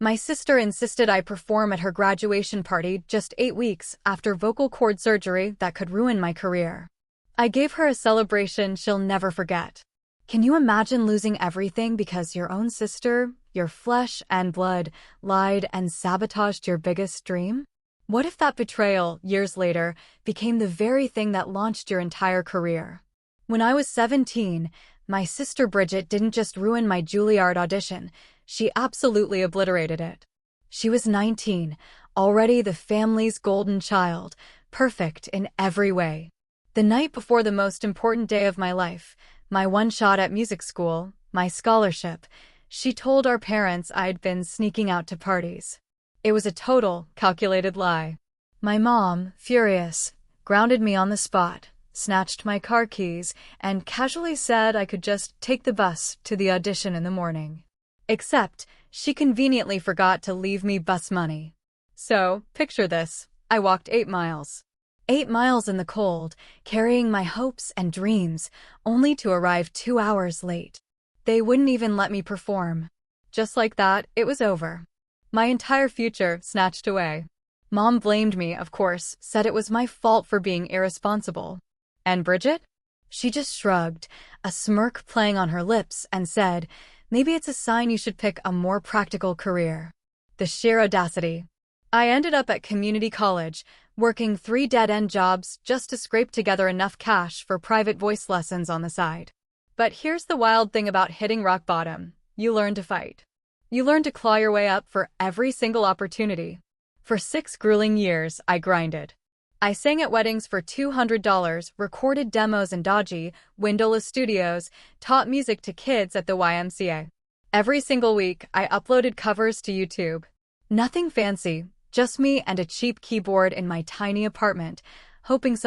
My sister insisted I perform at her graduation party just 8 weeks after vocal cord surgery that could ruin my career. I gave her a celebration she'll never forget. Can you imagine losing everything because your own sister, your flesh and blood, lied and sabotaged your biggest dream? What if that betrayal, years later, became the very thing that launched your entire career? When I was 17, my sister Bridget didn't just ruin my Juilliard audition, she absolutely obliterated it. She was 19, already the family's golden child, perfect in every way. The night before the most important day of my life, my one shot at music school, my scholarship, she told our parents I'd been sneaking out to parties. It was a total, calculated lie. My mom, furious, grounded me on the spot, snatched my car keys, and casually said I could just take the bus to the audition in the morning. Except, she conveniently forgot to leave me bus money. So, picture this, I walked 8 miles. 8 miles in the cold, carrying my hopes and dreams, only to arrive 2 hours late. They wouldn't even let me perform. Just like that, it was over. My entire future snatched away. Mom blamed me, of course, said it was my fault for being irresponsible. And Bridget? She just shrugged, a smirk playing on her lips, and said, maybe it's a sign you should pick a more practical career. The sheer audacity. I ended up at community college, working 3 dead-end jobs just to scrape together enough cash for private voice lessons on the side. But here's the wild thing about hitting rock bottom. You learn to fight. You learn to claw your way up for every single opportunity. For 6 grueling years, I grinded. I sang at weddings for $200, recorded demos in dodgy, windowless studios, taught music to kids at the YMCA. Every single week, I uploaded covers to YouTube. Nothing fancy, just me and a cheap keyboard in my tiny apartment, hoping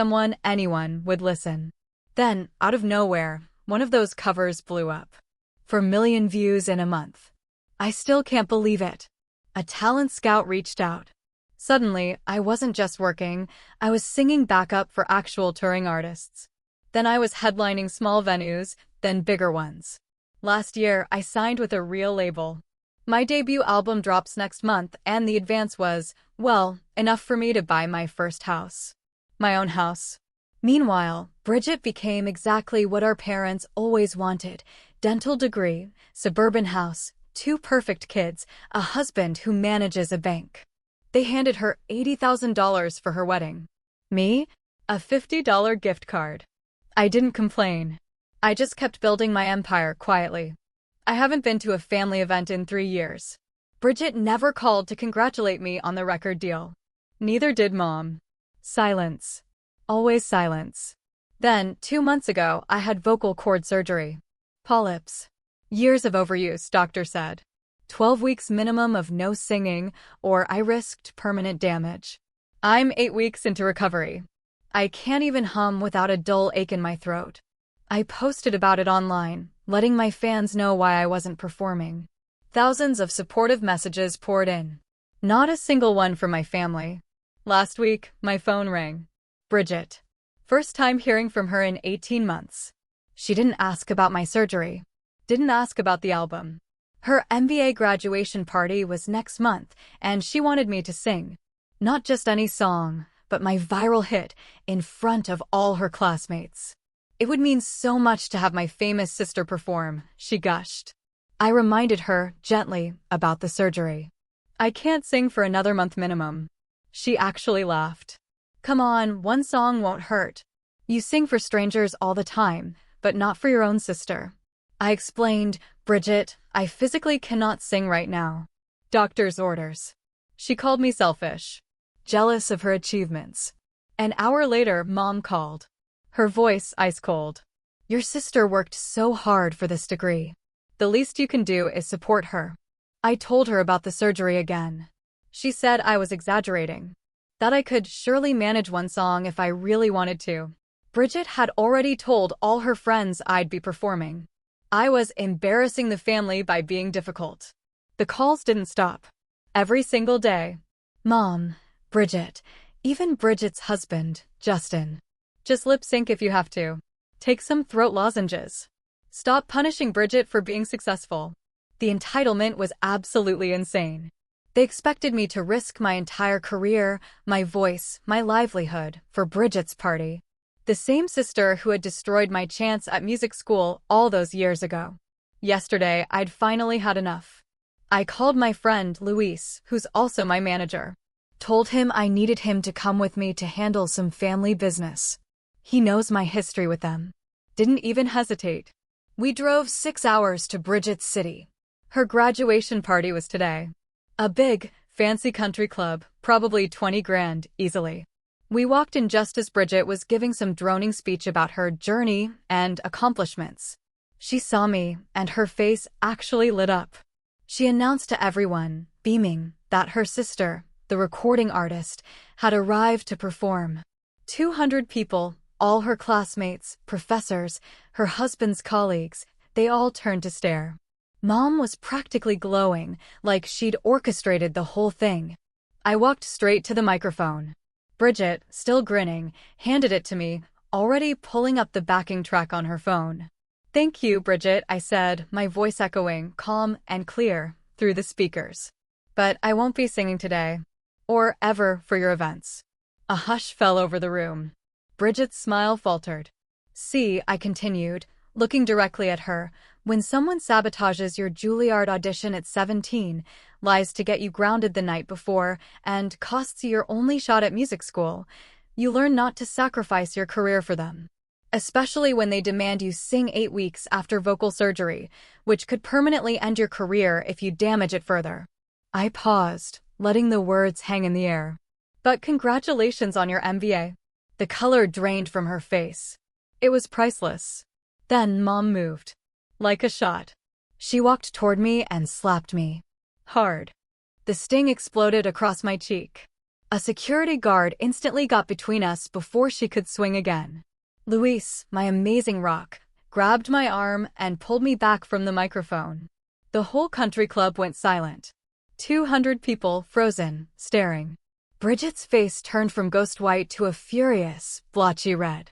anyone would listen. Then, out of nowhere, one of those covers blew up. 4 million views in a month. I still can't believe it. A talent scout reached out. Suddenly, I wasn't just working, I was singing backup for actual touring artists. Then I was headlining small venues, then bigger ones. Last year, I signed with a real label. My debut album drops next month, and the advance was, well, enough for me to buy my first house. My own house. Meanwhile, Bridget became exactly what our parents always wanted: dental degree, suburban house, 2 perfect kids, a husband who manages a bank. They handed her $80,000 for her wedding. Me? A $50 gift card. I didn't complain. I just kept building my empire quietly. I haven't been to a family event in 3 years. Bridget never called to congratulate me on the record deal. Neither did Mom. Silence. Always silence. Then, 2 months ago, I had vocal cord surgery. Polyps. Years of overuse, doctor said. 12 weeks minimum of no singing, or I risked permanent damage. I'm 8 weeks into recovery. I can't even hum without a dull ache in my throat. I posted about it online, letting my fans know why I wasn't performing. Thousands of supportive messages poured in. Not a single one from my family. Last week, my phone rang. Bridget. First time hearing from her in 18 months. She didn't ask about my surgery. Didn't ask about the album. Her MBA graduation party was next month, and she wanted me to sing. Not just any song, but my viral hit, in front of all her classmates. It would mean so much to have my famous sister perform, she gushed. I reminded her, gently, about the surgery. I can't sing for another month minimum. She actually laughed. Come on, 1 song won't hurt. You sing for strangers all the time, but not for your own sister. I explained, Bridget, I physically cannot sing right now. Doctor's orders. She called me selfish. Jealous of her achievements. An hour later, Mom called. Her voice ice cold. Your sister worked so hard for this degree. The least you can do is support her. I told her about the surgery again. She said I was exaggerating. That I could surely manage 1 song if I really wanted to. Bridget had already told all her friends I'd be performing. I was embarrassing the family by being difficult. The calls didn't stop. Every single day. Mom, Bridget, even Bridget's husband, Justin. Just lip sync if you have to. Take some throat lozenges. Stop punishing Bridget for being successful. The entitlement was absolutely insane. They expected me to risk my entire career, my voice, my livelihood, for Bridget's party. The same sister who had destroyed my chance at music school all those years ago. Yesterday, I'd finally had enough. I called my friend, Luis, who's also my manager. Told him I needed him to come with me to handle some family business. He knows my history with them. Didn't even hesitate. We drove 6 hours to Bridget's city. Her graduation party was today. A big, fancy country club, probably 20 grand, easily. We walked in just as Bridget was giving some droning speech about her journey and accomplishments. She saw me, and her face actually lit up. She announced to everyone, beaming, that her sister, the recording artist, had arrived to perform. 200 people, all her classmates, professors, her husband's colleagues, they all turned to stare. Mom was practically glowing, like she'd orchestrated the whole thing. I walked straight to the microphone. Bridget, still grinning, handed it to me, already pulling up the backing track on her phone. "Thank you, Bridget," I said, my voice echoing, calm and clear, through the speakers. "But I won't be singing today. Or ever for your events." A hush fell over the room. Bridget's smile faltered. "See," I continued, looking directly at her, "when someone sabotages your Juilliard audition at 17, lies to get you grounded the night before, and costs you your only shot at music school, you learn not to sacrifice your career for them. Especially when they demand you sing 8 weeks after vocal surgery, which could permanently end your career if you damage it further." I paused, letting the words hang in the air. "But congratulations on your MBA." The color drained from her face. It was priceless. Then Mom moved. Like a shot. She walked toward me and slapped me. Hard. The sting exploded across my cheek. A security guard instantly got between us before she could swing again. Luis, my amazing rock, grabbed my arm and pulled me back from the microphone. The whole country club went silent. 200 people frozen, staring. Bridget's face turned from ghost white to a furious, blotchy red.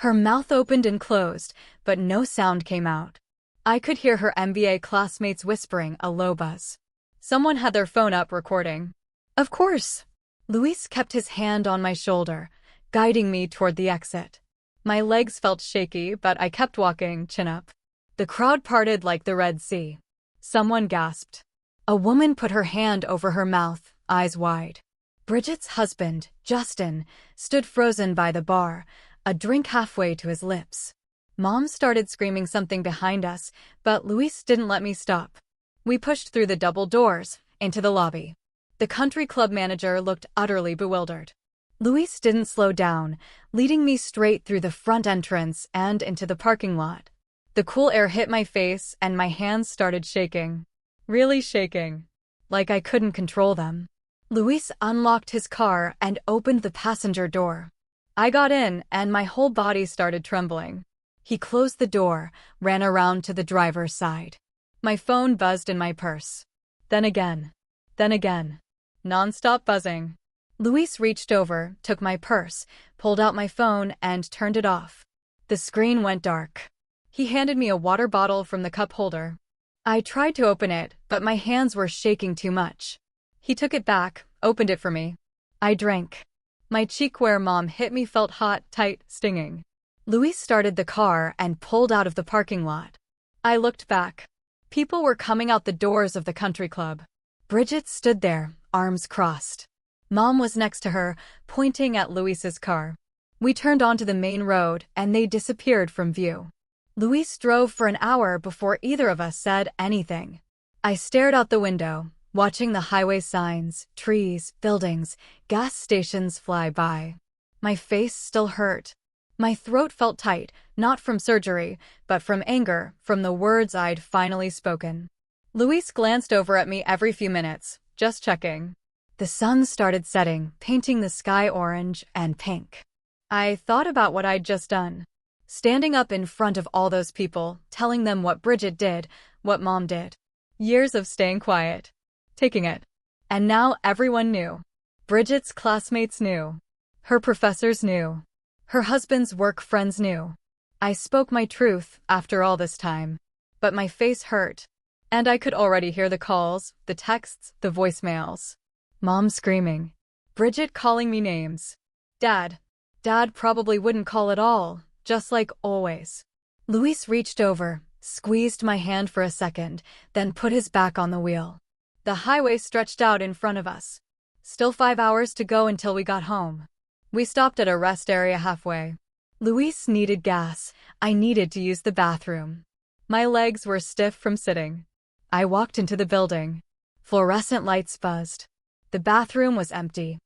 Her mouth opened and closed, but no sound came out. I could hear her MBA classmates whispering a low buzz. Someone had their phone up recording. Of course. Luis kept his hand on my shoulder, guiding me toward the exit. My legs felt shaky, but I kept walking, chin up. The crowd parted like the Red Sea. Someone gasped. A woman put her hand over her mouth, eyes wide. Bridget's husband, Justin, stood frozen by the bar, a drink halfway to his lips. Mom started screaming something behind us, but Luis didn't let me stop. We pushed through the double doors, into the lobby. The country club manager looked utterly bewildered. Luis didn't slow down, leading me straight through the front entrance and into the parking lot. The cool air hit my face and my hands started shaking. Really shaking. Like I couldn't control them. Luis unlocked his car and opened the passenger door. I got in and my whole body started trembling. He closed the door, ran around to the driver's side. My phone buzzed in my purse. Then again. Then again. Non-stop buzzing. Luis reached over, took my purse, pulled out my phone and turned it off. The screen went dark. He handed me a water bottle from the cup holder. I tried to open it, but my hands were shaking too much. He took it back, opened it for me. I drank. My cheek where Mom hit me felt hot, tight, stinging. Luis started the car and pulled out of the parking lot. I looked back. People were coming out the doors of the country club. Bridget stood there, arms crossed. Mom was next to her, pointing at Luis's car. We turned onto the main road and they disappeared from view. Luis drove for an hour before either of us said anything. I stared out the window, watching the highway signs, trees, buildings, gas stations fly by. My face still hurt. My throat felt tight, not from surgery, but from anger, from the words I'd finally spoken. Luis glanced over at me every few minutes, just checking. The sun started setting, painting the sky orange and pink. I thought about what I'd just done. Standing up in front of all those people, telling them what Bridget did, what Mom did. Years of staying quiet. Taking it. And now everyone knew. Bridget's classmates knew. Her professors knew. Her husband's work friends knew. I spoke my truth after all this time. But my face hurt. And I could already hear the calls, the texts, the voicemails. Mom screaming. Bridget calling me names. Dad. Dad probably wouldn't call at all, just like always. Luis reached over, squeezed my hand for a second, then put his back on the wheel. The highway stretched out in front of us. Still 5 hours to go until we got home. We stopped at a rest area halfway. Luis needed gas. I needed to use the bathroom. My legs were stiff from sitting. I walked into the building. Fluorescent lights buzzed. The bathroom was empty.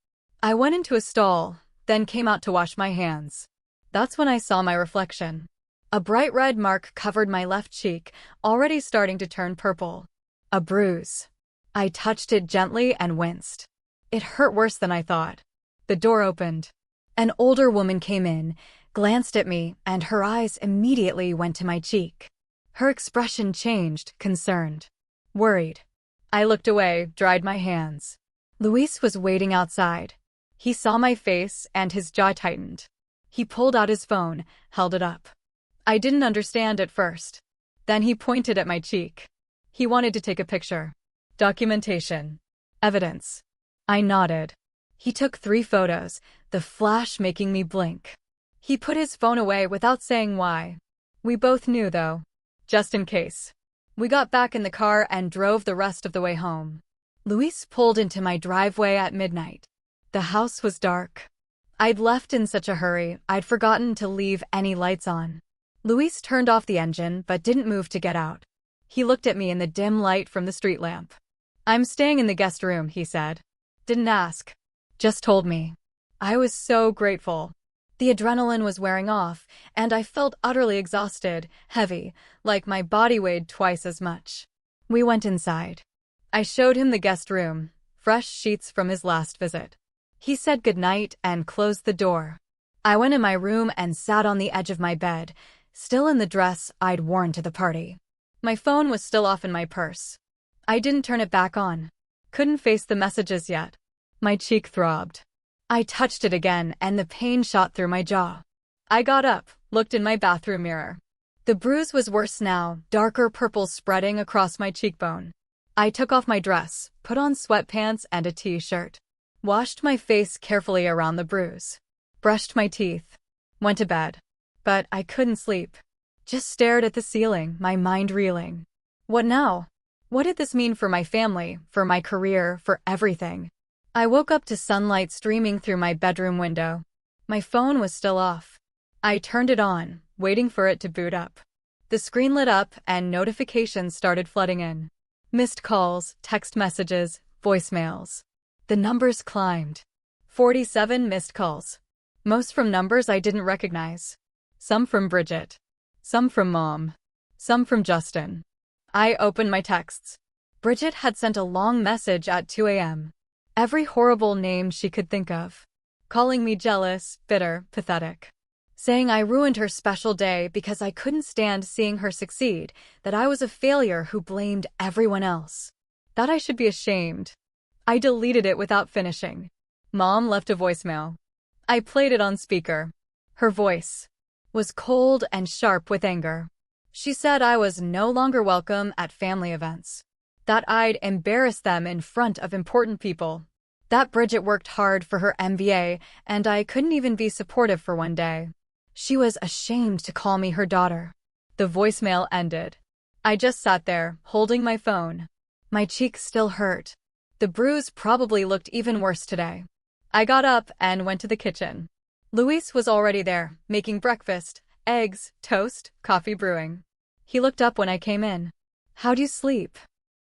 I went into a stall, then came out to wash my hands. That's when I saw my reflection. A bright red mark covered my left cheek, already starting to turn purple. A bruise. I touched it gently and winced. It hurt worse than I thought. The door opened. An older woman came in, glanced at me, and her eyes immediately went to my cheek. Her expression changed, concerned. Worried. I looked away, dried my hands. Luis was waiting outside. He saw my face and his jaw tightened. He pulled out his phone, held it up. I didn't understand at first. Then he pointed at my cheek. He wanted to take a picture. Documentation. Evidence. I nodded. He took 3 photos, the flash making me blink. He put his phone away without saying why. We both knew, though. Just in case. We got back in the car and drove the rest of the way home. Luis pulled into my driveway at midnight. The house was dark. I'd left in such a hurry, I'd forgotten to leave any lights on. Luis turned off the engine but didn't move to get out. He looked at me in the dim light from the street lamp. I'm staying in the guest room, he said. Didn't ask. Just told me. I was so grateful. The adrenaline was wearing off, and I felt utterly exhausted, heavy, like my body weighed twice as much. We went inside. I showed him the guest room, fresh sheets from his last visit. He said goodnight and closed the door. I went in my room and sat on the edge of my bed, still in the dress I'd worn to the party. My phone was still off in my purse. I didn't turn it back on. Couldn't face the messages yet. My cheek throbbed. I touched it again and the pain shot through my jaw. I got up, looked in my bathroom mirror. The bruise was worse now, darker purple spreading across my cheekbone. I took off my dress, put on sweatpants and a t-shirt. Washed my face carefully around the bruise. Brushed my teeth. Went to bed. But I couldn't sleep. Just stared at the ceiling, my mind reeling. What now? What did this mean for my family, for my career, for everything? I woke up to sunlight streaming through my bedroom window. My phone was still off. I turned it on, waiting for it to boot up. The screen lit up and notifications started flooding in. Missed calls, text messages, voicemails. The numbers climbed. 47 missed calls. Most from numbers I didn't recognize. Some from Bridget. Some from Mom. Some from Justin. I opened my texts. Bridget had sent a long message at 2 a.m. Every horrible name she could think of. Calling me jealous, bitter, pathetic. Saying I ruined her special day because I couldn't stand seeing her succeed, that I was a failure who blamed everyone else. That I should be ashamed. I deleted it without finishing. Mom left a voicemail. I played it on speaker. Her voice was cold and sharp with anger. She said I was no longer welcome at family events. That I'd embarrass them in front of important people. That Bridget worked hard for her MBA and I couldn't even be supportive for one day. She was ashamed to call me her daughter. The voicemail ended. I just sat there, holding my phone. My cheeks still hurt. The bruise probably looked even worse today. I got up and went to the kitchen. Luis was already there, making breakfast, eggs, toast, coffee brewing. He looked up when I came in. How'd you sleep?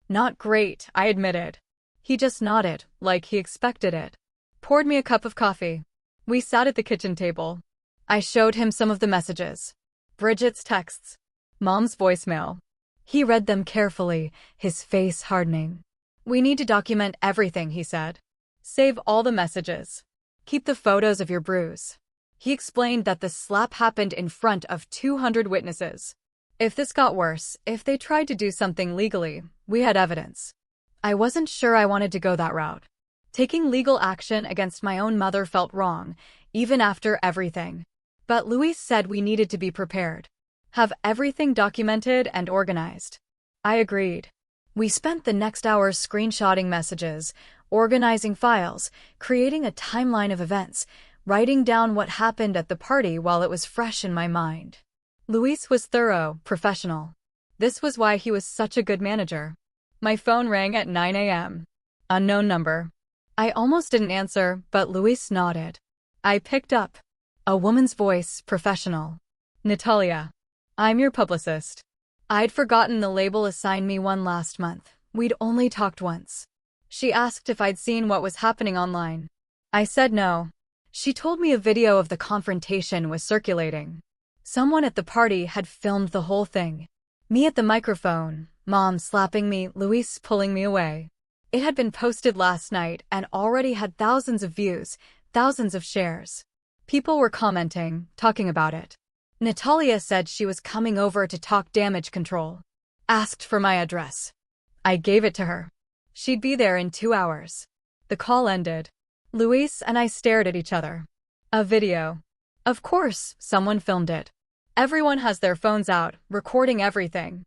Not great, I admitted. He just nodded, like he expected it. Poured me a cup of coffee. We sat at the kitchen table. I showed him some of the messages. Bridget's texts. Mom's voicemail. He read them carefully, his face hardening. We need to document everything, he said. Save all the messages. Keep the photos of your bruise. He explained that the slap happened in front of 200 witnesses. If this got worse, if they tried to do something legally, we had evidence. I wasn't sure I wanted to go that route. Taking legal action against my own mother felt wrong, even after everything. But Luis said we needed to be prepared. Have everything documented and organized. I agreed. We spent the next hour screenshotting messages, organizing files, creating a timeline of events, writing down what happened at the party while it was fresh in my mind. Luis was thorough, professional. This was why he was such a good manager. My phone rang at 9 a.m. Unknown number. I almost didn't answer, but Luis nodded. I picked up. A woman's voice, professional. Natalia. I'm your publicist. I'd forgotten the label assigned me one last month. We'd only talked once. She asked if I'd seen what was happening online. I said no. She told me a video of the confrontation was circulating. Someone at the party had filmed the whole thing. Me at the microphone, Mom slapping me, Luis pulling me away. It had been posted last night and already had thousands of views, thousands of shares. People were commenting, talking about it. Natalia said she was coming over to talk damage control. Asked for my address. I gave it to her. She'd be there in 2 hours. The call ended. Luis and I stared at each other. A video. Of course, someone filmed it. Everyone has their phones out, recording everything.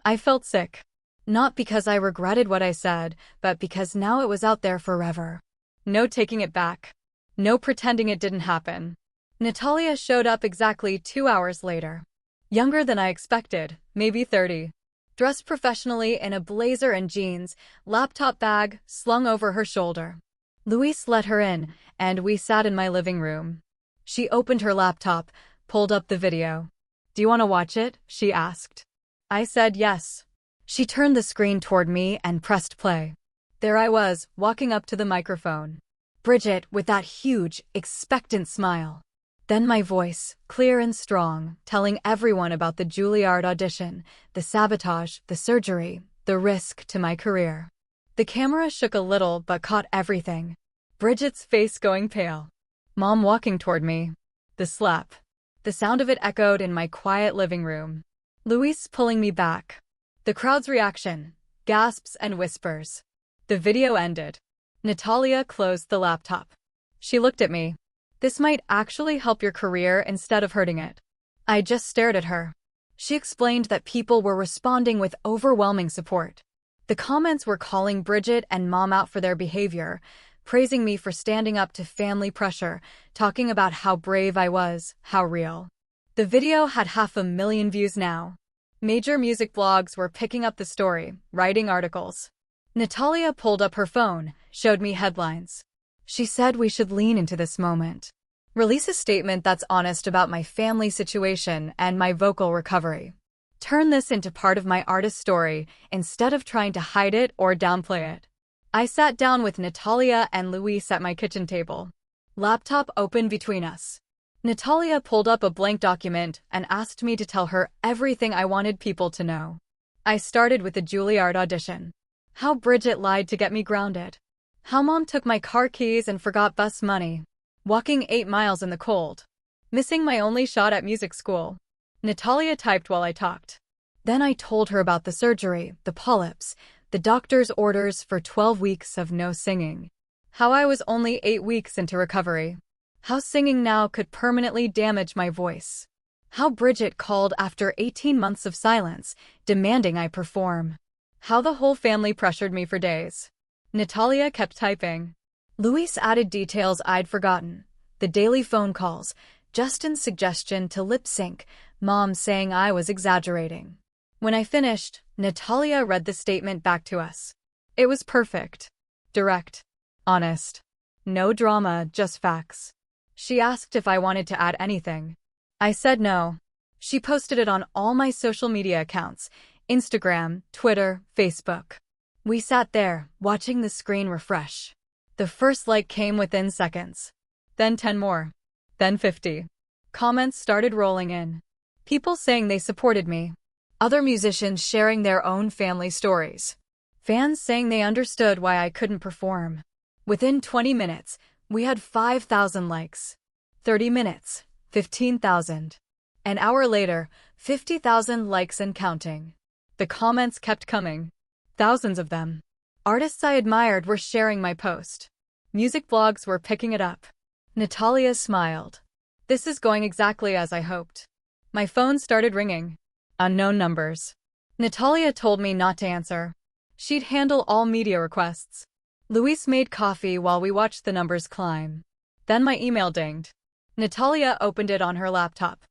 I felt sick. Not because I regretted what I said, but because now it was out there forever. No taking it back. No pretending it didn't happen. Natalia showed up exactly 2 hours later. Younger than I expected, maybe 30. Dressed professionally in a blazer and jeans, laptop bag slung over her shoulder. Luis let her in, and we sat in my living room. She opened her laptop, pulled up the video. Do you want to watch it? She asked. I said yes. She turned the screen toward me and pressed play. There I was, walking up to the microphone. Bridget with that huge, expectant smile. Then my voice, clear and strong, telling everyone about the Juilliard audition, the sabotage, the surgery, the risk to my career. The camera shook a little but caught everything. Bridget's face going pale. Mom walking toward me. The slap. The sound of it echoed in my quiet living room. Luis pulling me back. The crowd's reaction. Gasps and whispers. The video ended. Natalia closed the laptop. She looked at me. This might actually help your career instead of hurting it. I just stared at her. She explained that people were responding with overwhelming support. The comments were calling Bridget and Mom out for their behavior, praising me for standing up to family pressure, talking about how brave I was, how real. The video had 500,000 views now. Major music blogs were picking up the story, writing articles. Natalia pulled up her phone, showed me headlines. She said we should lean into this moment. Release a statement that's honest about my family situation and my vocal recovery. Turn this into part of my artist story instead of trying to hide it or downplay it. I sat down with Natalia and Luis at my kitchen table. Laptop open between us. Natalia pulled up a blank document and asked me to tell her everything I wanted people to know. I started with the Juilliard audition. How Bridget lied to get me grounded. How Mom took my car keys and forgot bus money. Walking 8 miles in the cold. Missing my only shot at music school. Natalia typed while I talked. Then I told her about the surgery, the polyps, the doctor's orders for 12 weeks of no singing. How I was only 8 weeks into recovery. How singing now could permanently damage my voice. How Bridget called after 18 months of silence, demanding I perform. How the whole family pressured me for days. Natalia kept typing. Luis added details I'd forgotten. The daily phone calls, Justin's suggestion to lip sync, Mom saying I was exaggerating. When I finished, Natalia read the statement back to us. It was perfect. Direct. Honest. No drama, just facts. She asked if I wanted to add anything. I said no. She posted it on all my social media accounts, Instagram, Twitter, Facebook. We sat there, watching the screen refresh. The first like came within seconds. Then 10 more. Then 50. Comments started rolling in. People saying they supported me. Other musicians sharing their own family stories. Fans saying they understood why I couldn't perform. Within 20 minutes, we had 5,000 likes. 30 minutes, 15,000. An hour later, 50,000 likes and counting. The comments kept coming. Thousands of them. Artists I admired were sharing my post. Music blogs were picking it up. Natalia smiled. This is going exactly as I hoped. My phone started ringing. Unknown numbers. Natalia told me not to answer. She'd handle all media requests. Luis made coffee while we watched the numbers climb. Then my email dinged. Natalia opened it on her laptop.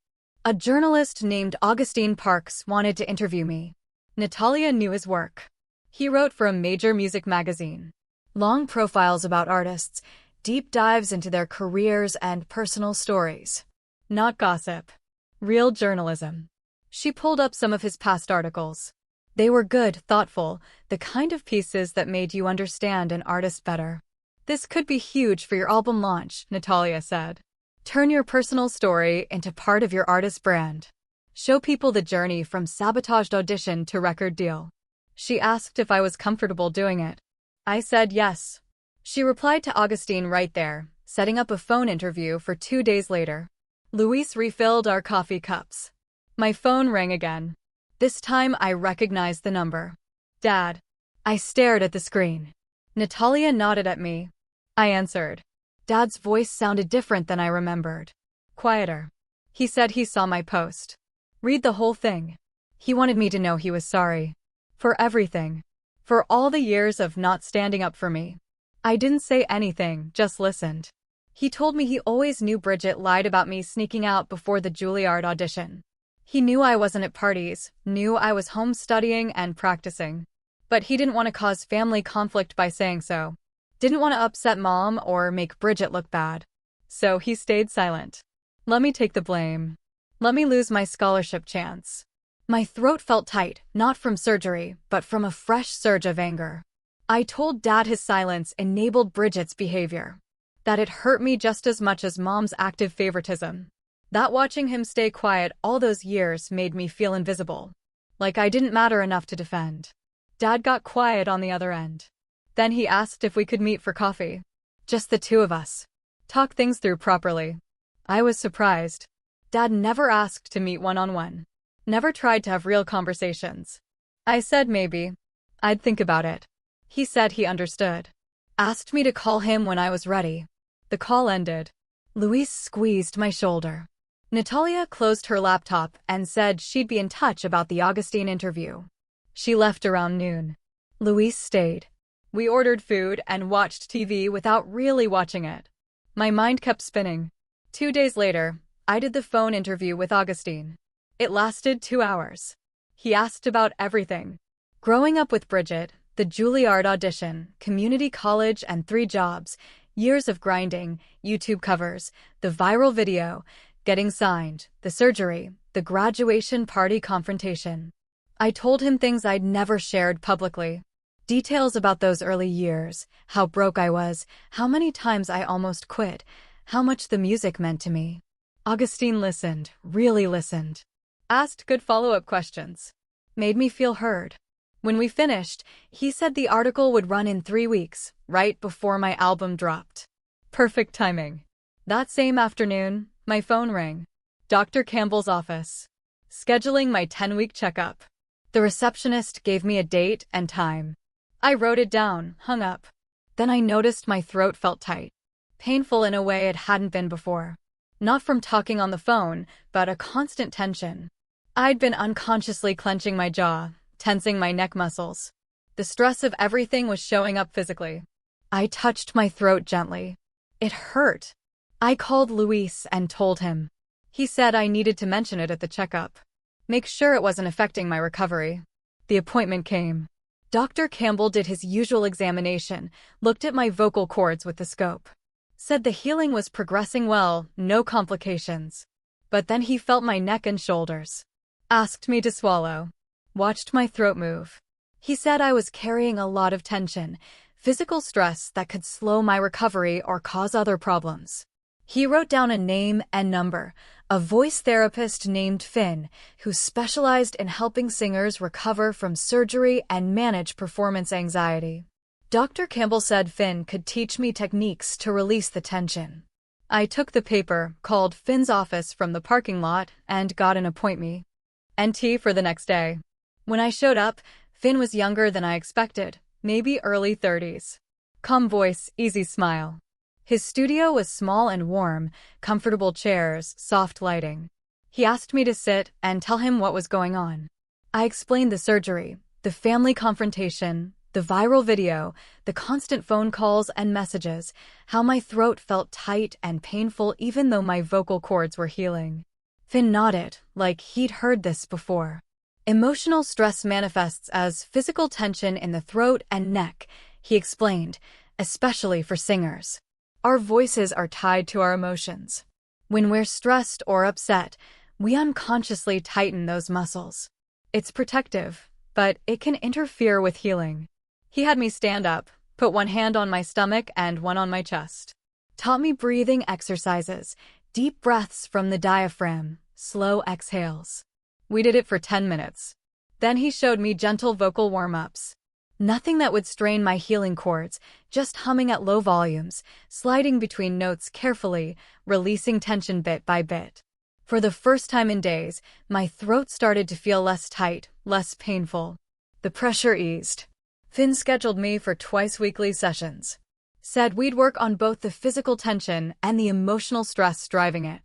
A journalist named Augustine Parks wanted to interview me. Natalia knew his work. He wrote for a major music magazine. Long profiles about artists, deep dives into their careers and personal stories. Not gossip. Real journalism. She pulled up some of his past articles. They were good, thoughtful, the kind of pieces that made you understand an artist better. This could be huge for your album launch, Natalia said. Turn your personal story into part of your artist brand. Show people the journey from sabotaged audition to record deal. She asked if I was comfortable doing it. I said yes. She replied to Augustine right there, setting up a phone interview for 2 days later. Luis refilled our coffee cups. My phone rang again. This time I recognized the number. Dad. I stared at the screen. Natalia nodded at me. I answered. Dad's voice sounded different than I remembered. Quieter. He said he saw my post. Read the whole thing. He wanted me to know he was sorry. For everything. For all the years of not standing up for me. I didn't say anything, just listened. He told me he always knew Bridget lied about me sneaking out before the Juilliard audition. He knew I wasn't at parties, knew I was home studying and practicing. But he didn't want to cause family conflict by saying so. Didn't want to upset Mom or make Bridget look bad. So he stayed silent. Let me take the blame. Let me lose my scholarship chance. My throat felt tight, not from surgery, but from a fresh surge of anger. I told Dad his silence enabled Bridget's behavior. That it hurt me just as much as Mom's active favoritism. That watching him stay quiet all those years made me feel invisible. Like I didn't matter enough to defend. Dad got quiet on the other end. Then he asked if we could meet for coffee. Just the two of us. Talk things through properly. I was surprised. Dad never asked to meet one-on-one. Never tried to have real conversations. I said maybe. I'd think about it. He said he understood. Asked me to call him when I was ready. The call ended. Luis squeezed my shoulder. Natalia closed her laptop and said she'd be in touch about the Augustine interview. She left around noon. Luis stayed. We ordered food and watched TV without really watching it. My mind kept spinning. 2 days later, I did the phone interview with Augustine. It lasted 2 hours. He asked about everything. Growing up with Bridget, the Juilliard audition, community college and 3 jobs, years of grinding, YouTube covers, the viral video, getting signed, the surgery, the graduation party confrontation. I told him things I'd never shared publicly. Details about those early years, how broke I was, how many times I almost quit, how much the music meant to me. Augustine listened, really listened. Asked good follow-up questions. Made me feel heard. When we finished, he said the article would run in 3 weeks, right before my album dropped. Perfect timing. That same afternoon, my phone rang. Dr. Campbell's office. Scheduling my 10-week checkup. The receptionist gave me a date and time. I wrote it down, hung up. Then I noticed my throat felt tight. Painful in a way it hadn't been before. Not from talking on the phone, but a constant tension. I'd been unconsciously clenching my jaw, tensing my neck muscles. The stress of everything was showing up physically. I touched my throat gently. It hurt. I called Luis and told him. He said I needed to mention it at the checkup. Make sure it wasn't affecting my recovery. The appointment came. Dr. Campbell did his usual examination, looked at my vocal cords with the scope. Said the healing was progressing well, no complications. But then he felt my neck and shoulders. Asked me to swallow. Watched my throat move. He said I was carrying a lot of tension, physical stress that could slow my recovery or cause other problems. He wrote down a name and number, a voice therapist named Finn, who specialized in helping singers recover from surgery and manage performance anxiety. Dr. Campbell said Finn could teach me techniques to release the tension. I took the paper, called Finn's office from the parking lot, and got an appointment. NT for the next day. When I showed up, Finn was younger than I expected, maybe early 30s. Calm voice, easy smile. His studio was small and warm, comfortable chairs, soft lighting. He asked me to sit and tell him what was going on. I explained the surgery, the family confrontation, The viral video, the constant phone calls and messages, how my throat felt tight and painful even though my vocal cords were healing. Finn nodded, like he'd heard this before. Emotional stress manifests as physical tension in the throat and neck, he explained, especially for singers. Our voices are tied to our emotions. When we're stressed or upset, we unconsciously tighten those muscles. It's protective, but it can interfere with healing. He had me stand up, put one hand on my stomach and one on my chest. Taught me breathing exercises, deep breaths from the diaphragm, slow exhales. We did it for 10 minutes. Then he showed me gentle vocal warm-ups. Nothing that would strain my healing cords, just humming at low volumes, sliding between notes carefully, releasing tension bit by bit. For the first time in days, my throat started to feel less tight, less painful. The pressure eased. Finn scheduled me for twice-weekly sessions. Said we'd work on both the physical tension and the emotional stress driving it.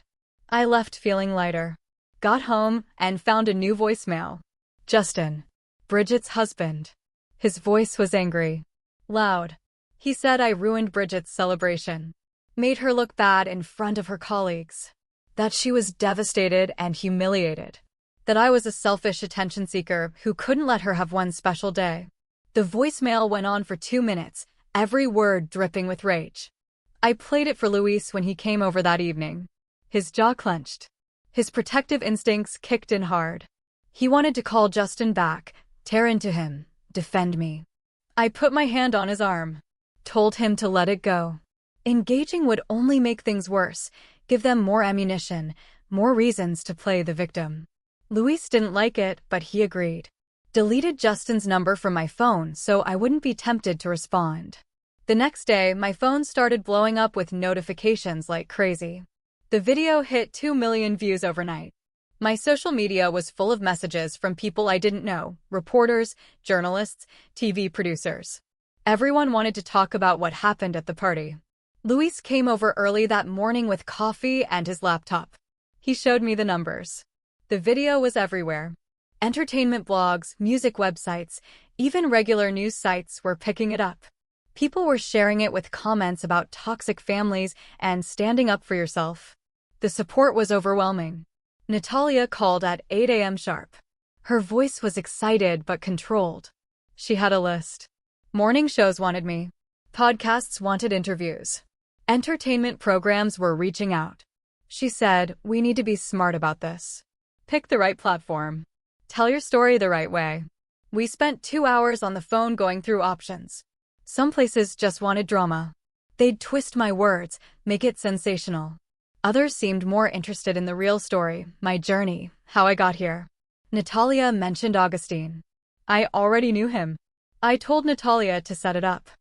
I left feeling lighter. Got home and found a new voicemail. Justin, Bridget's husband. His voice was angry. Loud. He said I ruined Bridget's celebration. Made her look bad in front of her colleagues. That she was devastated and humiliated. That I was a selfish attention seeker who couldn't let her have one special day. The voicemail went on for 2 minutes, every word dripping with rage. I played it for Luis when he came over that evening. His jaw clenched. His protective instincts kicked in hard. He wanted to call Justin back, tear into him, defend me. I put my hand on his arm. Told him to let it go. Engaging would only make things worse, give them more ammunition, more reasons to play the victim. Luis didn't like it, but he agreed. Deleted Justin's number from my phone so I wouldn't be tempted to respond. The next day, my phone started blowing up with notifications like crazy. The video hit 2 million views overnight. My social media was full of messages from people I didn't know, reporters, journalists, TV producers. Everyone wanted to talk about what happened at the party. Luis came over early that morning with coffee and his laptop. He showed me the numbers. The video was everywhere. Entertainment blogs, music websites, even regular news sites were picking it up. People were sharing it with comments about toxic families and standing up for yourself. The support was overwhelming. Natalia called at 8 a.m. sharp. Her voice was excited but controlled. She had a list. Morning shows wanted me. Podcasts wanted interviews. Entertainment programs were reaching out. She said, "We need to be smart about this. Pick the right platform. Tell your story the right way." We spent 2 hours on the phone going through options. Some places just wanted drama. They'd twist my words, make it sensational. Others seemed more interested in the real story, my journey, how I got here. Natalia mentioned Augustine. I already knew him. I told Natalia to set it up.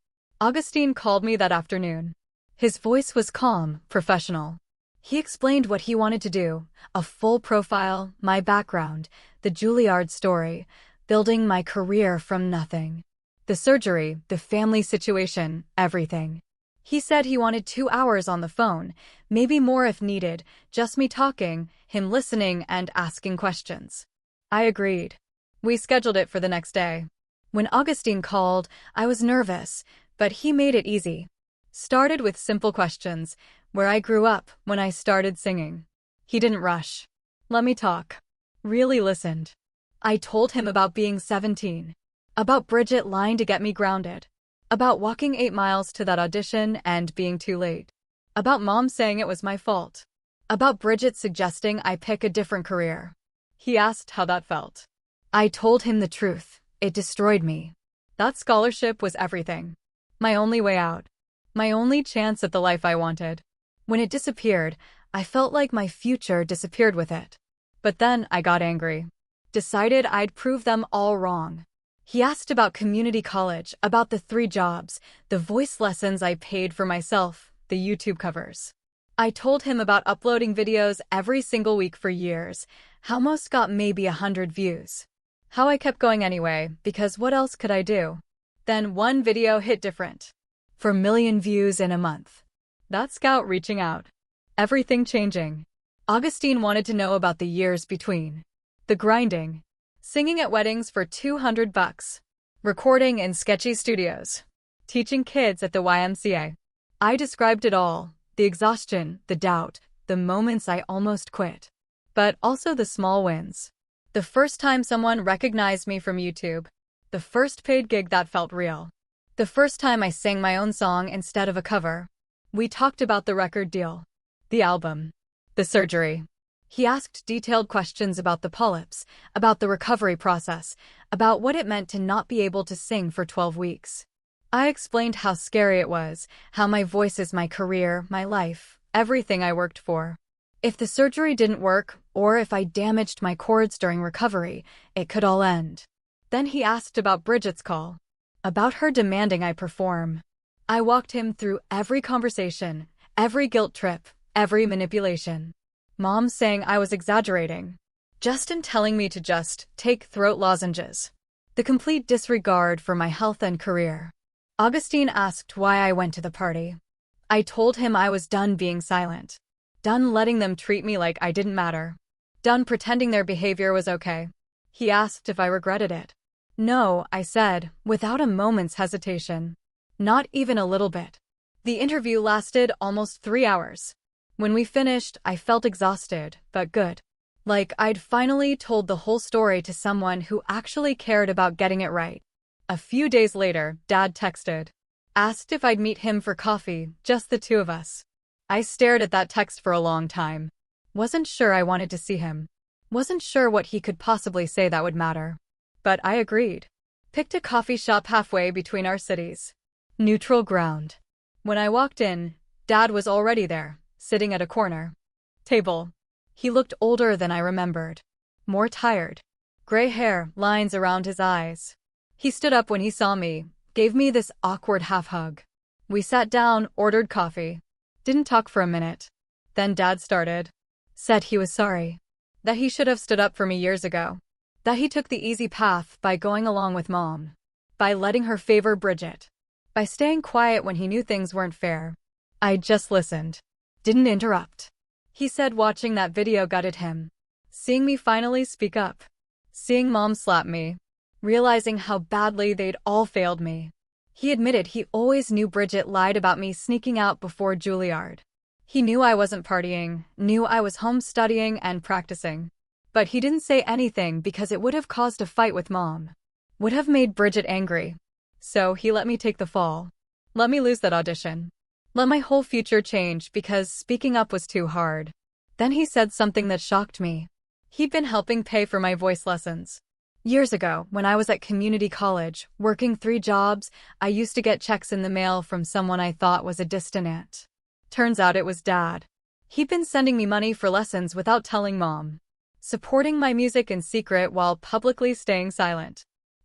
Augustine called me that afternoon. His voice was calm, professional. He explained what he wanted to do, a full profile, my background, the Juilliard story, building my career from nothing. The surgery, the family situation, everything. He said he wanted 2 hours on the phone, maybe more if needed, just me talking, him listening and asking questions. I agreed. We scheduled it for the next day. When Augustine called, I was nervous, but he made it easy. Started with simple questions, where I grew up, when I started singing. He didn't rush. Let me talk. Really listened. I told him about being 17. About Bridget lying to get me grounded. About walking 8 miles to that audition and being too late. About Mom saying it was my fault. About Bridget suggesting I pick a different career. He asked how that felt. I told him the truth. It destroyed me. That scholarship was everything. My only way out. My only chance at the life I wanted. When it disappeared, I felt like my future disappeared with it. But then I got angry. Decided I'd prove them all wrong. He asked about community college, about the 3 jobs, the voice lessons I paid for myself, the YouTube covers. I told him about uploading videos every single week for years, how most got maybe 100 views. How I kept going anyway, because what else could I do? Then one video hit different. 4 million views in a month. That Scout reaching out. Everything changing. Augustine wanted to know about the years between. The grinding. Singing at weddings for $200. recording in sketchy studios, teaching kids at the YMCA. I described it all, the exhaustion, the doubt, the moments I almost quit. But also the small wins. The first time someone recognized me from YouTube. The first paid gig that felt real. The first time I sang my own song instead of a cover. We talked about the record deal, the album, the surgery. He asked detailed questions about the polyps, about the recovery process, about what it meant to not be able to sing for 12 weeks. I explained how scary it was, how my voice is my career, my life, everything I worked for. If the surgery didn't work, or if I damaged my cords during recovery, it could all end. Then he asked about Bridget's call, about her demanding I perform. I walked him through every conversation, every guilt trip, every manipulation. Mom saying I was exaggerating. Justin telling me to just take throat lozenges. The complete disregard for my health and career. Augustine asked why I went to the party. I told him I was done being silent. Done letting them treat me like I didn't matter. Done pretending their behavior was okay. He asked if I regretted it. No, I said, without a moment's hesitation. Not even a little bit. The interview lasted almost 3 hours. When we finished, I felt exhausted, but good. Like I'd finally told the whole story to someone who actually cared about getting it right. A few days later, Dad texted. Asked if I'd meet him for coffee, just the two of us. I stared at that text for a long time. Wasn't sure I wanted to see him. Wasn't sure what he could possibly say that would matter. But I agreed. Picked a coffee shop halfway between our cities. Neutral ground. When I walked in, Dad was already there, sitting at a corner table. He looked older than I remembered. More tired. Gray hair, lines around his eyes. He stood up when he saw me, gave me this awkward half-hug. We sat down, ordered coffee. Didn't talk for a minute. Then Dad started. Said he was sorry. That he should have stood up for me years ago. That he took the easy path by going along with Mom. By letting her favor Bridget. By staying quiet when he knew things weren't fair. I just listened. Didn't interrupt. He said watching that video gutted him. Seeing me finally speak up. Seeing Mom slap me. Realizing how badly they'd all failed me. He admitted he always knew Bridget lied about me sneaking out before Juilliard. He knew I wasn't partying, knew I was home studying and practicing. But he didn't say anything because it would have caused a fight with Mom. Would have made Bridget angry. So he let me take the fall. Let me lose that audition. Let my whole future change because speaking up was too hard. Then he said something that shocked me. He'd been helping pay for my voice lessons. Years ago, when I was at community college, working 3 jobs, I used to get checks in the mail from someone I thought was a distant aunt. Turns out it was Dad. He'd been sending me money for lessons without telling Mom. Supporting my music in secret while publicly staying silent.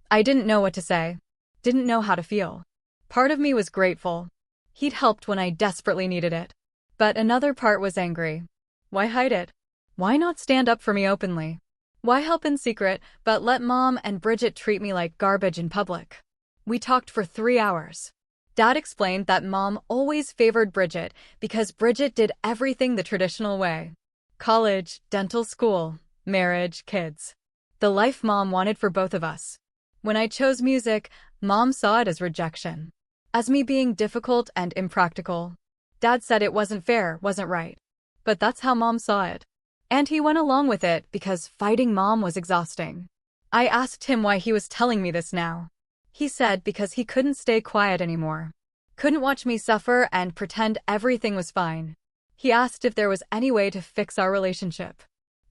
I didn't know what to say. Didn't know how to feel. Part of me was grateful. He'd helped when I desperately needed it. But another part was angry. Why hide it? Why not stand up for me openly? Why help in secret, but let Mom and Bridget treat me like garbage in public? We talked for 3 hours. Dad explained that Mom always favored Bridget because Bridget did everything the traditional way. College, dental school, marriage, kids. The life Mom wanted for both of us. When I chose music, Mom saw it as rejection. As me being difficult and impractical. Dad said it wasn't fair, wasn't right. But that's how Mom saw it. And he went along with it because fighting Mom was exhausting. I asked him why he was telling me this now. He said because he couldn't stay quiet anymore. Couldn't watch me suffer and pretend everything was fine. He asked if there was any way to fix our relationship.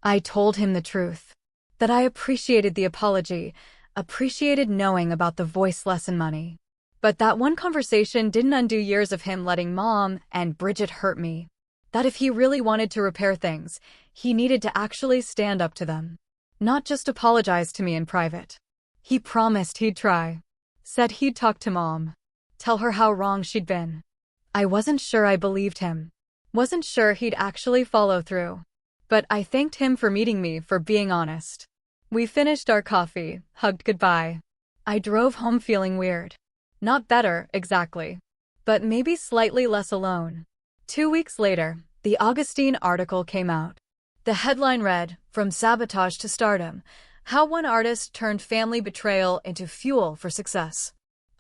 I told him the truth. That I appreciated the apology, appreciated knowing about the voice lesson money. But that one conversation didn't undo years of him letting Mom and Bridget hurt me. That if he really wanted to repair things, he needed to actually stand up to them. Not just apologize to me in private. He promised he'd try. Said he'd talk to Mom. Tell her how wrong she'd been. I wasn't sure I believed him. Wasn't sure he'd actually follow through. But I thanked him for meeting me, for being honest. We finished our coffee, hugged goodbye. I drove home feeling weird. Not better, exactly. But maybe slightly less alone. 2 weeks later, the Augustine article came out. The headline read, "From Sabotage to Stardom, How one artist turned family betrayal into fuel for success.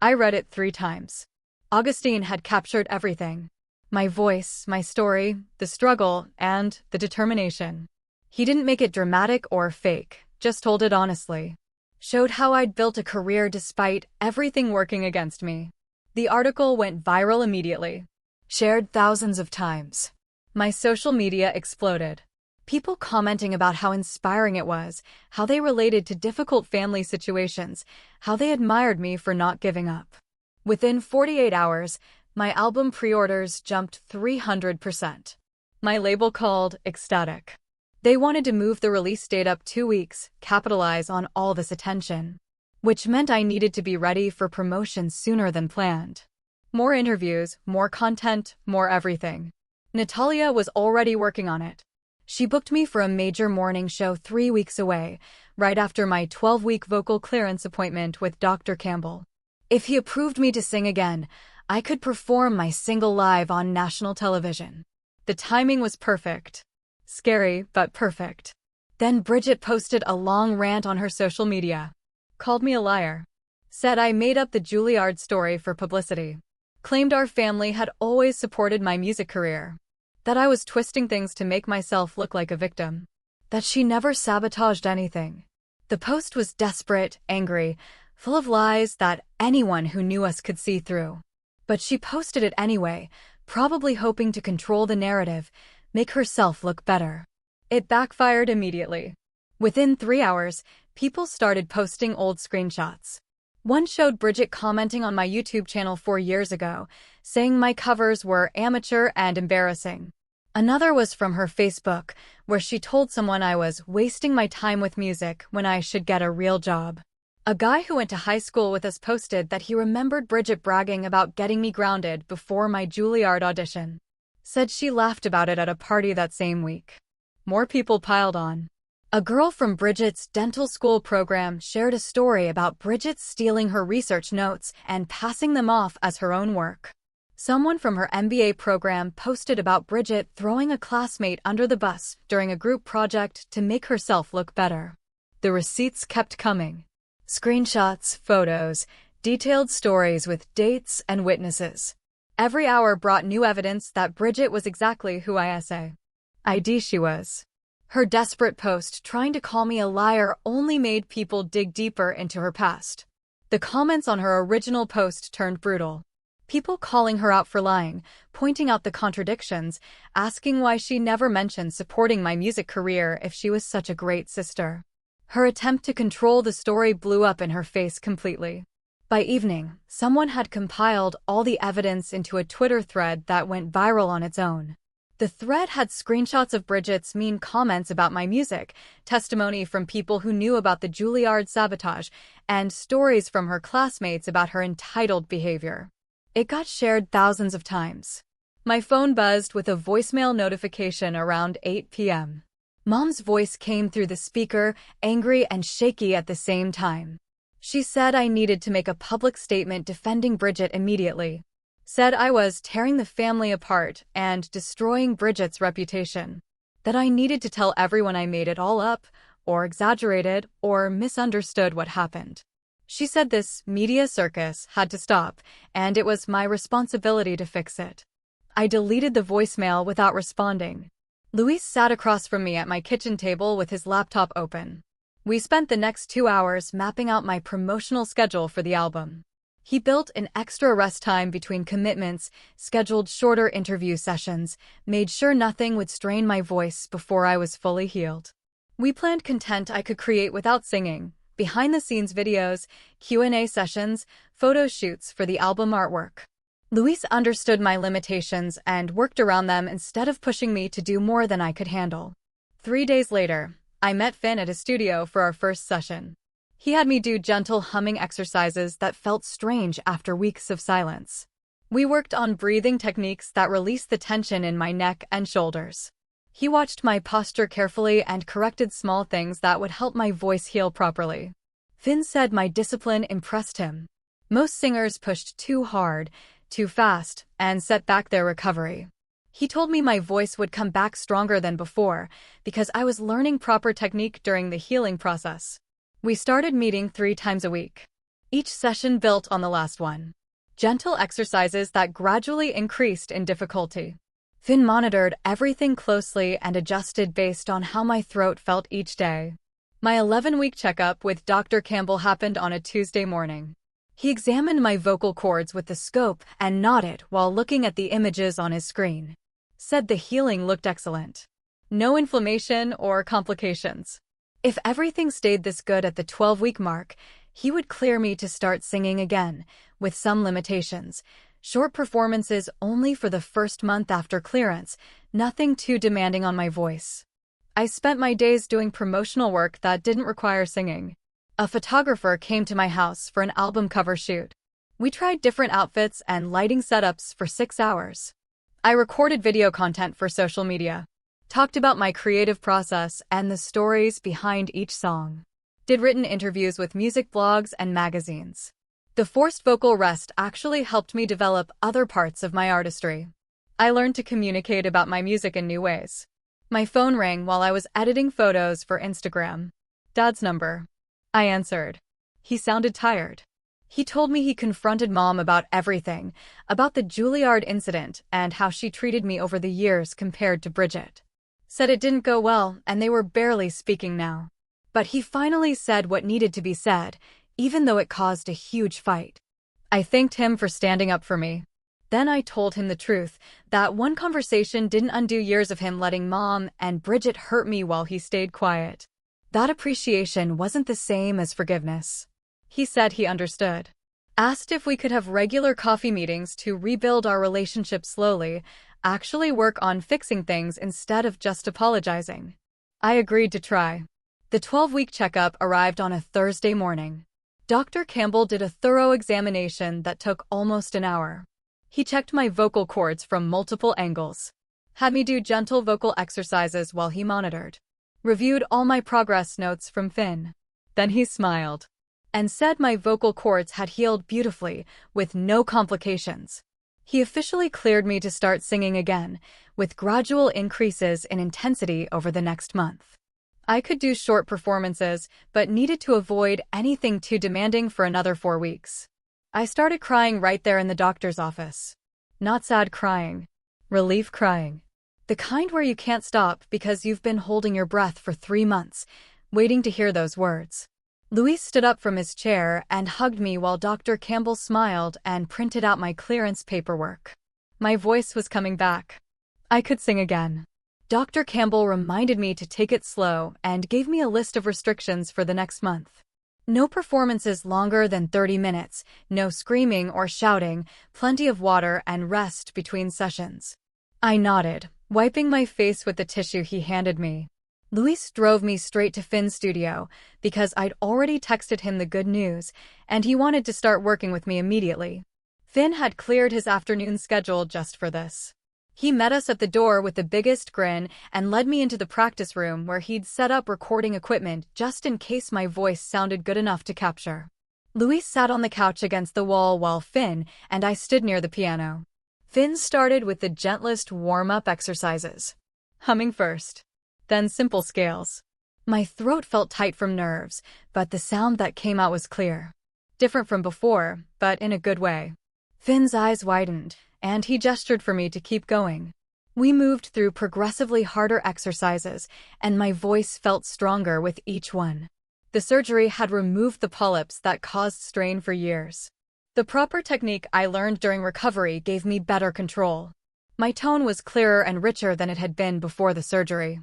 I read it 3 times. Augustine had captured everything. My voice, my story, the struggle, and the determination. He didn't make it dramatic or fake, just told it honestly. Showed how I'd built a career despite everything working against me. The article went viral immediately. Shared thousands of times. My social media exploded. People commenting about how inspiring it was, how they related to difficult family situations, how they admired me for not giving up. Within 48 hours, my album pre-orders jumped 300%. My label called ecstatic. They wanted to move the release date up 2 weeks, capitalize on all this attention. Which meant I needed to be ready for promotion sooner than planned. More interviews, more content, more everything. Natalia was already working on it. She booked me for a major morning show 3 weeks away, right after my 12-week vocal clearance appointment with Dr. Campbell. If he approved me to sing again, I could perform my single live on national television. The timing was perfect. Scary, but perfect. Then Bridget posted a long rant on her social media. Called me a liar. Said I made up the Juilliard story for publicity. Claimed our family had always supported my music career. That I was twisting things to make myself look like a victim. That she never sabotaged anything. The post was desperate, angry, full of lies that anyone who knew us could see through. But she posted it anyway, probably hoping to control the narrative, make herself look better. It backfired immediately. Within 3 hours, people started posting old screenshots. One showed Bridget commenting on my YouTube channel 4 years ago, saying my covers were amateur and embarrassing. Another was from her Facebook, where she told someone I was wasting my time with music when I should get a real job. A guy who went to high school with us posted that he remembered Bridget bragging about getting me grounded before my Juilliard audition. Said she laughed about it at a party that same week. More people piled on. A girl from Bridget's dental school program shared a story about Bridget stealing her research notes and passing them off as her own work. Someone from her MBA program posted about Bridget throwing a classmate under the bus during a group project to make herself look better. The receipts kept coming. Screenshots, photos, detailed stories with dates and witnesses. Every hour brought new evidence that Bridget was exactly who I say she was. Her desperate post trying to call me a liar only made people dig deeper into her past. The comments on her original post turned brutal. People calling her out for lying, pointing out the contradictions, asking why she never mentioned supporting my music career if she was such a great sister. Her attempt to control the story blew up in her face completely. By evening, someone had compiled all the evidence into a Twitter thread that went viral on its own. The thread had screenshots of Bridget's mean comments about my music, testimony from people who knew about the Juilliard sabotage, and stories from her classmates about her entitled behavior. It got shared thousands of times. My phone buzzed with a voicemail notification around 8 p.m. Mom's voice came through the speaker, angry and shaky at the same time. She said I needed to make a public statement defending Bridget immediately. Said I was tearing the family apart and destroying Bridget's reputation. That I needed to tell everyone I made it all up, or exaggerated, or misunderstood what happened. She said this media circus had to stop, and it was my responsibility to fix it. I deleted the voicemail without responding. Luis sat across from me at my kitchen table with his laptop open. We spent the next 2 hours mapping out my promotional schedule for the album. He built an extra rest time between commitments, scheduled shorter interview sessions, made sure nothing would strain my voice before I was fully healed. We planned content I could create without singing, behind-the-scenes videos, Q&A sessions, photo shoots for the album artwork. Luis understood my limitations and worked around them instead of pushing me to do more than I could handle. 3 days later, I met Finn at his studio for our first session. He had me do gentle humming exercises that felt strange after weeks of silence. We worked on breathing techniques that released the tension in my neck and shoulders. He watched my posture carefully and corrected small things that would help my voice heal properly. Finn said my discipline impressed him. Most singers pushed too hard, too fast, and set back their recovery. He told me my voice would come back stronger than before because I was learning proper technique during the healing process. We started meeting 3 times a week. Each session built on the last one. Gentle exercises that gradually increased in difficulty. Finn monitored everything closely and adjusted based on how my throat felt each day. My 11-week checkup with Dr. Campbell happened on a Tuesday morning. He examined my vocal cords with the scope and nodded while looking at the images on his screen. Said the healing looked excellent. No inflammation or complications. If everything stayed this good at the 12-week mark, he would clear me to start singing again, with some limitations. Short performances only for the first month after clearance, nothing too demanding on my voice. I spent my days doing promotional work that didn't require singing. A photographer came to my house for an album cover shoot. We tried different outfits and lighting setups for 6 hours. I recorded video content for social media, talked about my creative process and the stories behind each song, did written interviews with music blogs and magazines. The forced vocal rest actually helped me develop other parts of my artistry. I learned to communicate about my music in new ways. My phone rang while I was editing photos for Instagram. Dad's number. I answered. He sounded tired. He told me he confronted Mom about everything, about the Juilliard incident and how she treated me over the years compared to Bridget. Said it didn't go well and they were barely speaking now. But he finally said what needed to be said, even though it caused a huge fight. I thanked him for standing up for me. Then I told him the truth, that one conversation didn't undo years of him letting Mom and Bridget hurt me while he stayed quiet. That appreciation wasn't the same as forgiveness. He said he understood. Asked if we could have regular coffee meetings to rebuild our relationship slowly, actually work on fixing things instead of just apologizing. I agreed to try. The 12-week checkup arrived on a Thursday morning. Dr. Campbell did a thorough examination that took almost an hour. He checked my vocal cords from multiple angles, had me do gentle vocal exercises while he monitored, reviewed all my progress notes from Finn. Then he smiled and said my vocal cords had healed beautifully with no complications. He officially cleared me to start singing again, with gradual increases in intensity over the next month. I could do short performances, but needed to avoid anything too demanding for another 4 weeks. I started crying right there in the doctor's office. Not sad crying. Relief crying. The kind where you can't stop because you've been holding your breath for 3 months, waiting to hear those words. Luis stood up from his chair and hugged me while Dr. Campbell smiled and printed out my clearance paperwork. My voice was coming back. I could sing again. Dr. Campbell reminded me to take it slow and gave me a list of restrictions for the next month. No performances longer than 30 minutes, no screaming or shouting, plenty of water and rest between sessions. I nodded, wiping my face with the tissue he handed me. Luis drove me straight to Finn's studio because I'd already texted him the good news and he wanted to start working with me immediately. Finn had cleared his afternoon schedule just for this. He met us at the door with the biggest grin and led me into the practice room where he'd set up recording equipment just in case my voice sounded good enough to capture. Luis sat on the couch against the wall while Finn and I stood near the piano. Finn started with the gentlest warm-up exercises. Humming first, then simple scales. My throat felt tight from nerves, but the sound that came out was clear. Different from before, but in a good way. Finn's eyes widened, and he gestured for me to keep going. We moved through progressively harder exercises, and my voice felt stronger with each one. The surgery had removed the polyps that caused strain for years. The proper technique I learned during recovery gave me better control. My tone was clearer and richer than it had been before the surgery.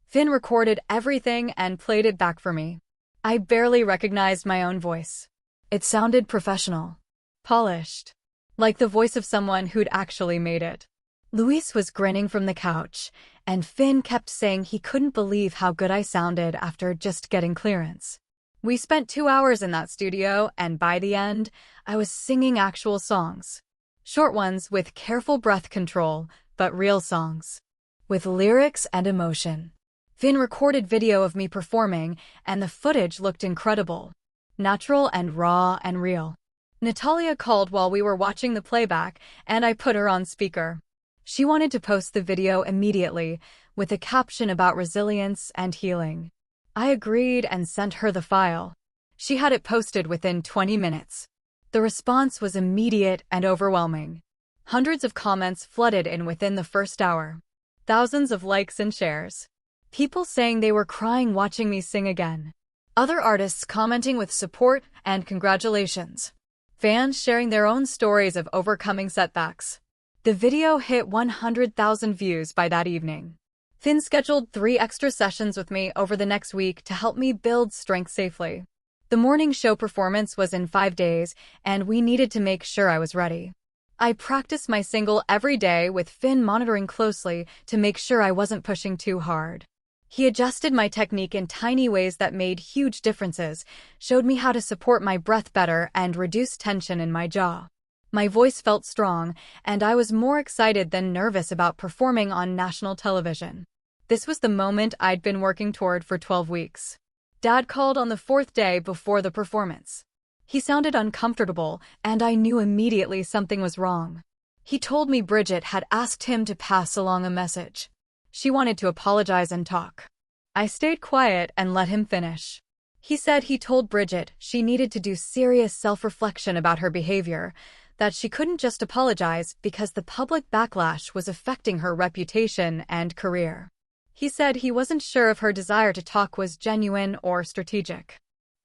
Finn recorded everything and played it back for me. I barely recognized my own voice. It sounded professional, polished, like the voice of someone who'd actually made it. Luis was grinning from the couch, and Finn kept saying he couldn't believe how good I sounded after just getting clearance. We spent 2 hours in that studio, and by the end, I was singing actual songs. Short ones with careful breath control, but real songs, with lyrics and emotion. Finn recorded video of me performing, and the footage looked incredible. Natural and raw and real. Natalia called while we were watching the playback, and I put her on speaker. She wanted to post the video immediately, with a caption about resilience and healing. I agreed and sent her the file. She had it posted within 20 minutes. The response was immediate and overwhelming. Hundreds of comments flooded in within the first hour. Thousands of likes and shares. People saying they were crying watching me sing again. Other artists commenting with support and congratulations. Fans sharing their own stories of overcoming setbacks. The video hit 100,000 views by that evening. Finn scheduled 3 extra sessions with me over the next week to help me build strength safely. The morning show performance was in 5 days, and we needed to make sure I was ready. I practiced my single every day with Finn monitoring closely to make sure I wasn't pushing too hard. He adjusted my technique in tiny ways that made huge differences, showed me how to support my breath better and reduce tension in my jaw. My voice felt strong, and I was more excited than nervous about performing on national television. This was the moment I'd been working toward for 12 weeks. Dad called on the 4th day before the performance. He sounded uncomfortable, and I knew immediately something was wrong. He told me Bridget had asked him to pass along a message. She wanted to apologize and talk. I stayed quiet and let him finish. He said he told Bridget she needed to do serious self-reflection about her behavior, that she couldn't just apologize because the public backlash was affecting her reputation and career. He said he wasn't sure if her desire to talk was genuine or strategic.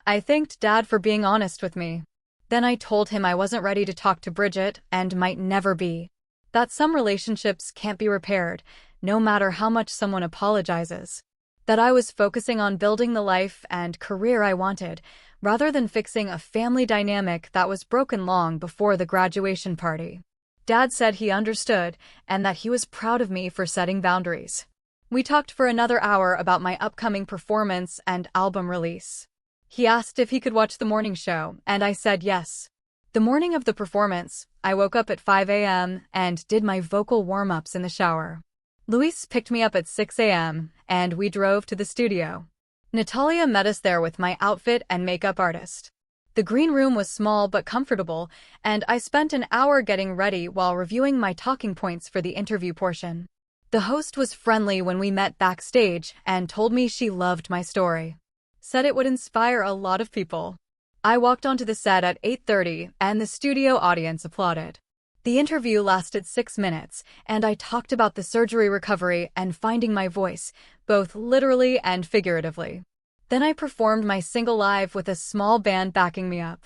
I thanked Dad for being honest with me. Then I told him I wasn't ready to talk to Bridget and might never be. That some relationships can't be repaired, no matter how much someone apologizes. That I was focusing on building the life and career I wanted, rather than fixing a family dynamic that was broken long before the graduation party. Dad said he understood and that he was proud of me for setting boundaries. We talked for another hour about my upcoming performance and album release. He asked if he could watch the morning show, and I said yes. The morning of the performance, I woke up at 5 a.m. and did my vocal warm-ups in the shower. Luis picked me up at 6 a.m., and we drove to the studio. Natalia met us there with my outfit and makeup artist. The green room was small but comfortable, and I spent an hour getting ready while reviewing my talking points for the interview portion. The host was friendly when we met backstage and told me she loved my story. Said it would inspire a lot of people. I walked onto the set at 8:30, and the studio audience applauded. The interview lasted 6 minutes, and I talked about the surgery recovery and finding my voice, both literally and figuratively. Then I performed my single live with a small band backing me up.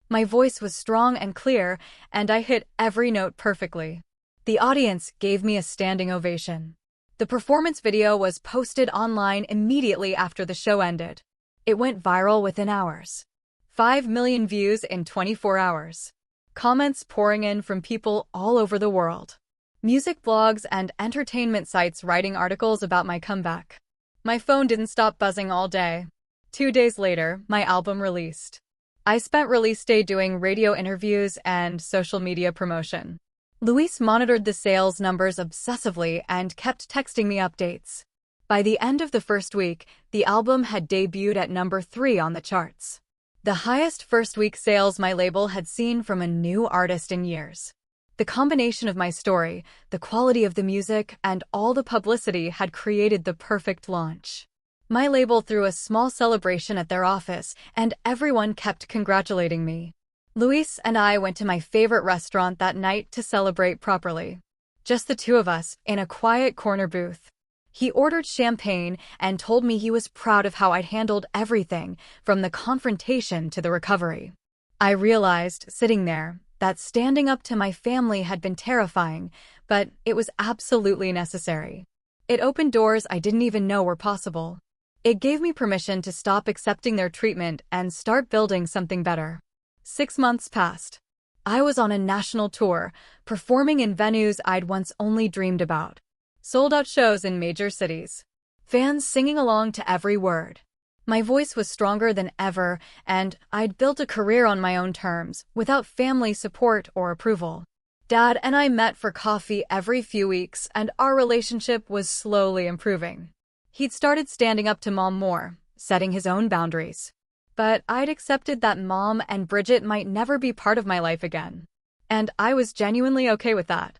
My voice was strong and clear, and I hit every note perfectly. The audience gave me a standing ovation. The performance video was posted online immediately after the show ended. It went viral within hours. 5 million views in 24 hours. Comments pouring in from people all over the world. Music blogs and entertainment sites writing articles about my comeback. My phone didn't stop buzzing all day. 2 days later, my album released. I spent release day doing radio interviews and social media promotion. Luis monitored the sales numbers obsessively and kept texting me updates. By the end of the first week, the album had debuted at number 3 on the charts. The highest first-week sales my label had seen from a new artist in years. The combination of my story, the quality of the music, and all the publicity had created the perfect launch. My label threw a small celebration at their office, and everyone kept congratulating me. Luis and I went to my favorite restaurant that night to celebrate properly. Just the two of us, in a quiet corner booth. He ordered champagne and told me he was proud of how I'd handled everything, from the confrontation to the recovery. I realized, sitting there, that standing up to my family had been terrifying, but it was absolutely necessary. It opened doors I didn't even know were possible. It gave me permission to stop accepting their treatment and start building something better. 6 months passed. I was on a national tour, performing in venues I'd once only dreamed about. Sold-out shows in major cities. Fans singing along to every word. My voice was stronger than ever, and I'd built a career on my own terms, without family support or approval. Dad and I met for coffee every few weeks, and our relationship was slowly improving. He'd started standing up to Mom more, setting his own boundaries. But I'd accepted that Mom and Bridget might never be part of my life again. And I was genuinely okay with that.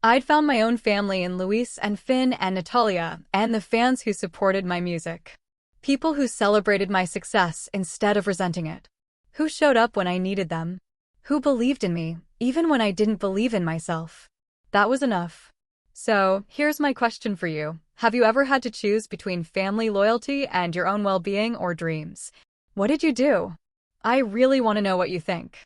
I'd found my own family in Luis and Finn and Natalia, and the fans who supported my music. People who celebrated my success instead of resenting it. Who showed up when I needed them? Who believed in me, even when I didn't believe in myself? That was enough. So, here's my question for you. Have you ever had to choose between family loyalty and your own well-being or dreams? What did you do? I really want to know what you think.